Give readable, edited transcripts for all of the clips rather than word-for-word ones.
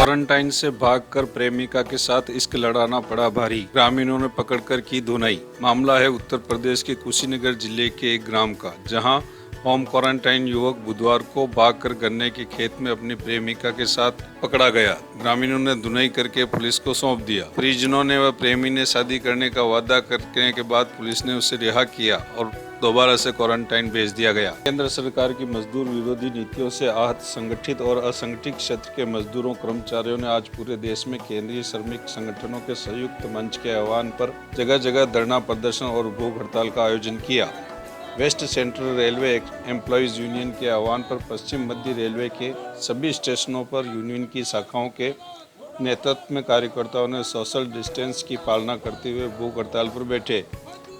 Quarantine से भागकर प्रेमिका के साथ इश्क लड़ाना पड़ा भारी, ग्रामीणों ने पकड़कर की धुनाई। मामला है उत्तर प्रदेश के कुशीनगर जिले के एक ग्राम का, जहां होम क्वारंटाइन युवक बुधवार को भागकर गन्ने के खेत में अपनी प्रेमिका के साथ पकड़ा गया। ग्रामीणों ने धुनाई करके पुलिस को सौंप दिया। परिजनों ने व प्रेमी ने शादी करने का वादा करने के बाद पुलिस ने उसे रिहा किया और दोबारा से क्वारंटाइन भेज दिया गया। केंद्र सरकार की मजदूर विरोधी नीतियों से आहत संगठित और असंगठित क्षेत्र के मजदूरों कर्मचारियों ने आज पूरे देश में केंद्रीय श्रमिक संगठनों के संयुक्त मंच के आह्वान पर जगह जगह धरना प्रदर्शन और भूख हड़ताल का आयोजन किया। West Central Railway Employees Union के आह्वान पर पश्चिम मध्य रेलवे के सभी स्टेशनों पर यूनियन की शाखाओं के नेतृत्व में कार्यकर्ताओं ने सोशल डिस्टेंस की पालना करते हुए भूख हड़ताल पर बैठे।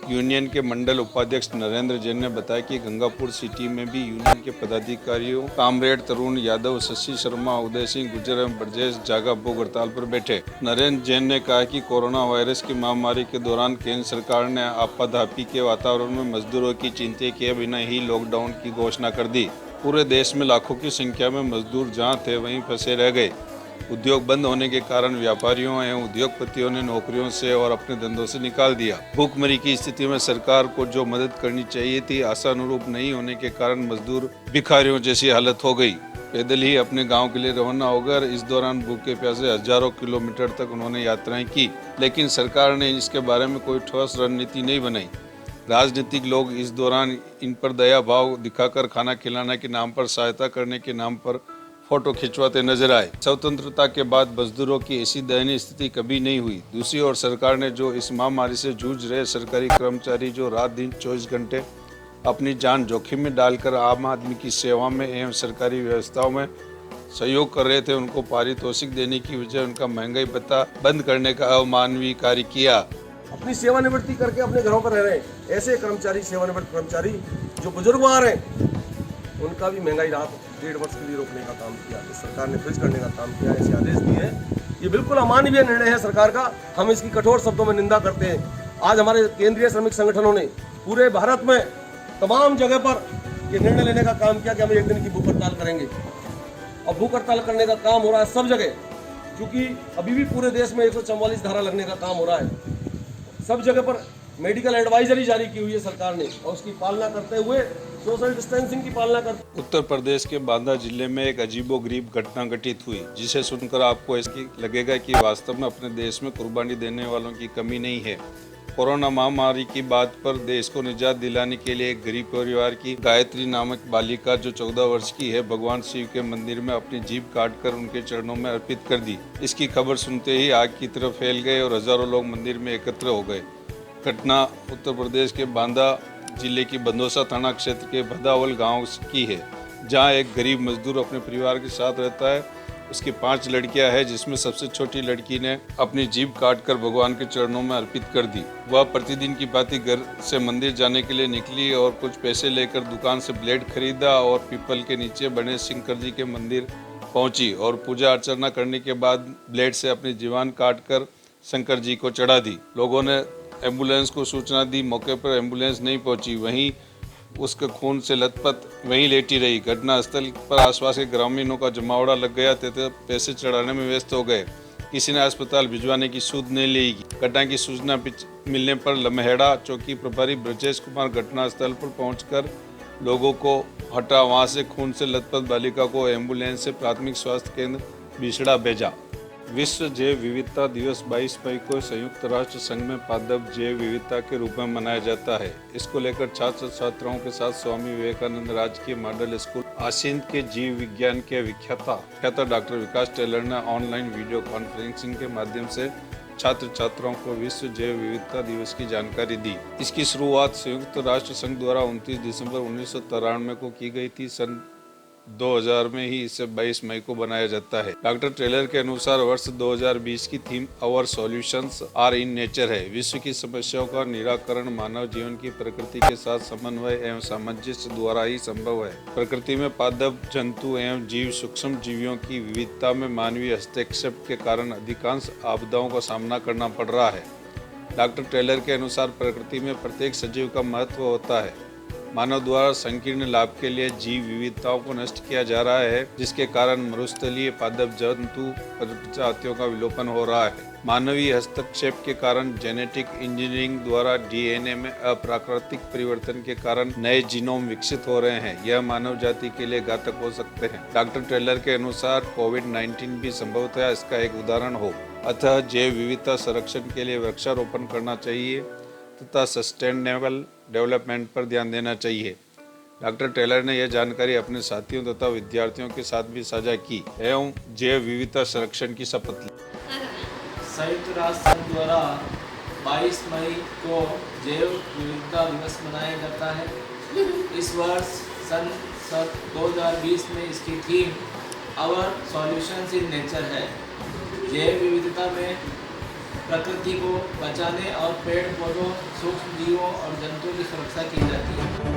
यूनियन के मंडल उपाध्यक्ष नरेंद्र जैन ने बताया कि गंगापुर सिटी में भी यूनियन के पदाधिकारियों कामरेड तरुण यादव, शशि शर्मा, उदय सिंह गुर्जर एवं ब्रजेश जागा भूख हड़ताल पर बैठे। नरेंद्र जैन ने कहा कि कोरोना वायरस की महामारी के दौरान केंद्र सरकार ने आपाधापी के वातावरण में मजदूरों की चिंता किए बिना ही लॉकडाउन की घोषणा कर दी। पूरे देश में लाखों की संख्या में मजदूर जहाँ थे वहीं फंसे रह गए। उद्योग बंद होने के कारण व्यापारियों एवं उद्योगपतियों ने नौकरियों से और अपने धंधों से निकाल दिया। भूखमरी की स्थिति में सरकार को जो मदद करनी चाहिए थी, आशानुरूप नहीं होने के कारण मजदूर भिखारियों जैसी हालत हो गई। पैदल ही अपने गांव के लिए रवाना हो गए। इस दौरान भूखे प्यासे हजारों किलोमीटर तक उन्होंने यात्राएं की, लेकिन सरकार ने इसके बारे में कोई ठोस रणनीति नहीं बनाई। राजनीतिक लोग इस दौरान इन पर दया भाव दिखाकर खाना खिलाने के नाम पर, सहायता करने के नाम पर फोटो खिंचवाते नजर आए। स्वतंत्रता के बाद मजदूरों की ऐसी दयनीय स्थिति कभी नहीं हुई। दूसरी ओर सरकार ने जो इस महामारी से जूझ रहे सरकारी कर्मचारी जो रात दिन 24 घंटे अपनी जान जोखिम में डालकर आम आदमी की सेवा में एवं सरकारी व्यवस्थाओं में सहयोग कर रहे थे, उनको पारितोषिक देने की वजह उनका महंगाई भत्ता बंद करने का अमानवीय कार्य किया। अपनी सेवानिवृत्ति करके अपने घरों पर रह रहे हैं ऐसे कर्मचारी, सेवानिवृत्त कर्मचारी जो बुजुर्ग आ रहे हैं, उनका भी महंगाई राहत 1.5 वर्ष के लिए रोकने का काम किया। तो सरकार ने फ्रीज करने का काम किया, ऐसे आदेश दिए। ये बिल्कुल अमानवीय निर्णय है सरकार का, हम इसकी कठोर शब्दों में निंदा करते हैं। आज हमारे केंद्रीय श्रमिक संगठनों ने पूरे भारत में तमाम जगह पर ये निर्णय लेने का काम किया कि हम 1 दिन की भूख हड़ताल करेंगे। और भूख हड़ताल करने का काम हो रहा है सब जगह, क्योंकि अभी भी पूरे देश में 144 धारा लगने का काम हो रहा है। सब जगह पर मेडिकल एडवाइजरी जारी की हुई है सरकार ने, और उसकी पालना करते हुए सोशल डिस्टेंसिंग की पालना करते। उत्तर प्रदेश के बांदा जिले में एक अजीबोगरीब घटना घटित हुई, जिसे सुनकर आपको इसकी लगेगा कि वास्तव में अपने देश में कुर्बानी देने वालों की कमी नहीं है। कोरोना महामारी की बात पर देश को निजात दिलाने के लिए एक गरीब परिवार की गायत्री नामक बालिका जो 14 वर्ष की है, भगवान शिव के मंदिर में अपनी जीभ काटकर उनके चरणों में अर्पित कर दी। इसकी खबर सुनते ही आग की तरफ फैल गए और हजारों लोग मंदिर में एकत्र हो गए। घटना उत्तर प्रदेश के बांदा जिले की बंदोसा थाना क्षेत्र के भदावल गांव की है, जहां एक गरीब मजदूर अपने परिवार के साथ रहता है। उसकी 5 लड़कियां हैं, जिसमें सबसे छोटी लड़की ने अपनी जीभ काटकर भगवान के चरणों में अर्पित कर दी। वह प्रतिदिन की भांति घर से मंदिर जाने के लिए निकली और कुछ पैसे लेकर दुकान से ब्लेड खरीदा और पीपल के नीचे बने शंकर जी के मंदिर पहुंची और पूजा अर्चना करने के बाद ब्लेड से अपनी जीवान काटकर शंकर जी को चढ़ा दी। लोगों ने एम्बुलेंस को सूचना दी। मौके पर एम्बुलेंस नहीं पहुंची, वहीं उसके खून से लथपथ वहीं लेटी रही। घटना स्थल पर आसपास के ग्रामीणों का जमावड़ा लग गया तथा पैसे चढ़ाने में व्यस्त हो गए। किसी ने अस्पताल भिजवाने की सूद नहीं ली। घटना की सूचना मिलने पर लम्हेड़ा चौकी प्रभारी ब्रजेश कुमार घटनास्थल पर पहुंचकर लोगों को हटा। वहां से खून से लथपथ बालिका को एम्बुलेंस से प्राथमिक स्वास्थ्य केंद्र बिसड़ा भेजा। विश्व जैव विविधता दिवस 22 मई को संयुक्त राष्ट्र संघ में पादप जैव विविधता के रूप में मनाया जाता है। इसको लेकर छात्र छात्राओं के साथ स्वामी विवेकानंद राजकीय मॉडल स्कूल आसिंद के जीव विज्ञान के विख्याता डॉक्टर विकास टेलर ने ऑनलाइन वीडियो कॉन्फ्रेंसिंग के माध्यम से छात्र छात्राओं को विश्व जैव विविधता दिवस की जानकारी दी। इसकी शुरुआत संयुक्त राष्ट्र संघ द्वारा 29 दिसंबर 1993 को की गई थी। सन 2000 में ही इसे 22 मई को बनाया जाता है। डॉक्टर टेलर के अनुसार वर्ष 2020 की theme our solutions are in nature है। विश्व की समस्याओं का निराकरण मानव जीवन की प्रकृति के साथ समन्वय एवं सामंजस्य द्वारा ही संभव है। प्रकृति में पादप जंतु एवं जीव सूक्ष्म जीवियों की विविधता में मानवीय हस्तक्षेप के कारण अधिकांश आपदाओं का सामना करना पड़ रहा है। डॉक्टर टेलर के अनुसार प्रकृति में प्रत्येक सजीव का महत्व होता है। मानव द्वारा संकीर्ण लाभ के लिए जीव विविधताओं को नष्ट किया जा रहा है, जिसके कारण मरुस्थलीय पादप जंतु प्रजातियों का विलोपन हो रहा है। मानवीय हस्तक्षेप के कारण जेनेटिक इंजीनियरिंग द्वारा डीएनए में अप्राकृतिक परिवर्तन के कारण नए जीनोम विकसित हो रहे हैं। यह मानव जाति के लिए घातक हो सकते हैं। डॉक्टर टेलर के अनुसार कोविड-19 भी संभवतः इसका एक उदाहरण हो। अतः जैव विविधता संरक्षण के लिए वृक्षारोपण करना चाहिए तथा सस्टेनेबल डेवलपमेंट पर ध्यान देना चाहिए। डॉक्टर टेलर ने यह जानकारी अपने साथियों तथा विद्यार्थियों के साथ भी साझा की एवं जैव विविधता संरक्षण की शपथ ली। संयुक्त राष्ट्र संघ द्वारा 22 मई को जैव विविधता दिवस मनाया जाता है। इस वर्ष सन 2020 में इसकी theme our solutions in nature है। जैव विविधता में प्रकृति को बचाने और पेड़ पौधों, सूक्ष्म जीवों और जंतुओं की सुरक्षा की जाती है।